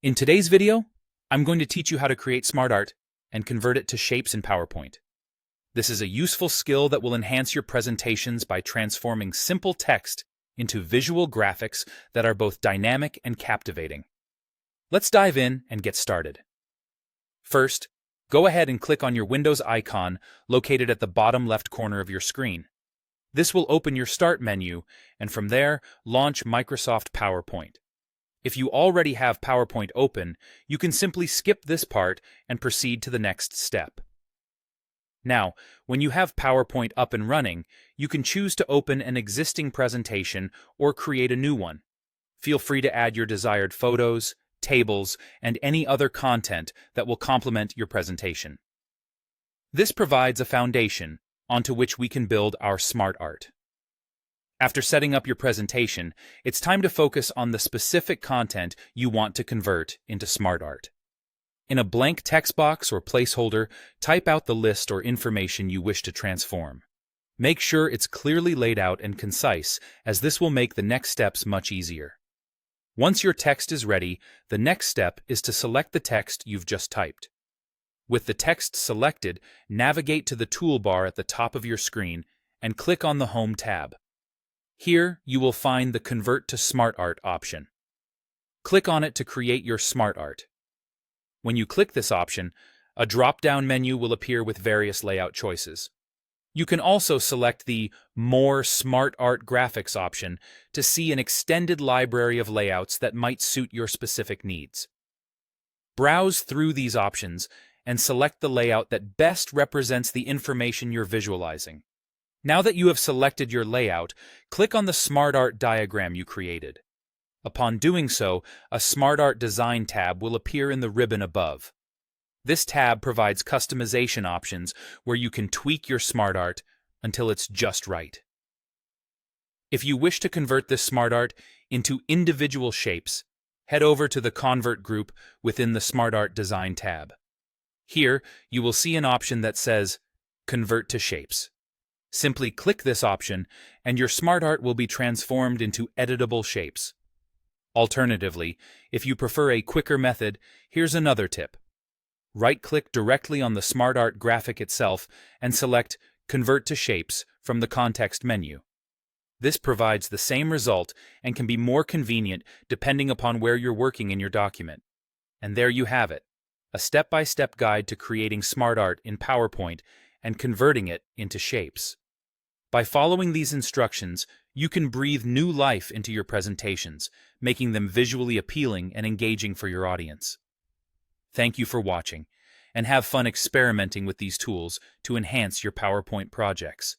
In today's video, I'm going to teach you how to create SmartArt and convert it to shapes in PowerPoint. This is a useful skill that will enhance your presentations by transforming simple text into visual graphics that are both dynamic and captivating. Let's dive in and get started. First, go ahead and click on your Windows icon located at the bottom left corner of your screen. This will open your Start menu, and from there, launch Microsoft PowerPoint. If you already have PowerPoint open, you can simply skip this part and proceed to the next step. Now, when you have PowerPoint up and running, you can choose to open an existing presentation or create a new one. Feel free to add your desired photos, tables, and any other content that will complement your presentation. This provides a foundation onto which we can build our SmartArt. After setting up your presentation, it's time to focus on the specific content you want to convert into SmartArt. In a blank text box or placeholder, type out the list or information you wish to transform. Make sure it's clearly laid out and concise, as this will make the next steps much easier. Once your text is ready, the next step is to select the text you've just typed. With the text selected, navigate to the toolbar at the top of your screen and click on the Home tab. Here, you will find the Convert to SmartArt option. Click on it to create your SmartArt. When you click this option, a drop-down menu will appear with various layout choices. You can also select the More SmartArt Graphics option to see an extended library of layouts that might suit your specific needs. Browse through these options and select the layout that best represents the information you're visualizing. Now that you have selected your layout, click on the SmartArt diagram you created. Upon doing so, a SmartArt Design tab will appear in the ribbon above. This tab provides customization options where you can tweak your SmartArt until it's just right. If you wish to convert this SmartArt into individual shapes, head over to the Convert group within the SmartArt Design tab. Here, you will see an option that says Convert to Shapes. Simply click this option, and your SmartArt will be transformed into editable shapes. Alternatively, if you prefer a quicker method, here's another tip. Right-click directly on the SmartArt graphic itself and select Convert to Shapes from the context menu. This provides the same result and can be more convenient depending upon where you're working in your document. And there you have it, a step-by-step guide to creating SmartArt in PowerPoint and converting it into shapes. By following these instructions, you can breathe new life into your presentations, making them visually appealing and engaging for your audience. Thank you for watching, and have fun experimenting with these tools to enhance your PowerPoint projects.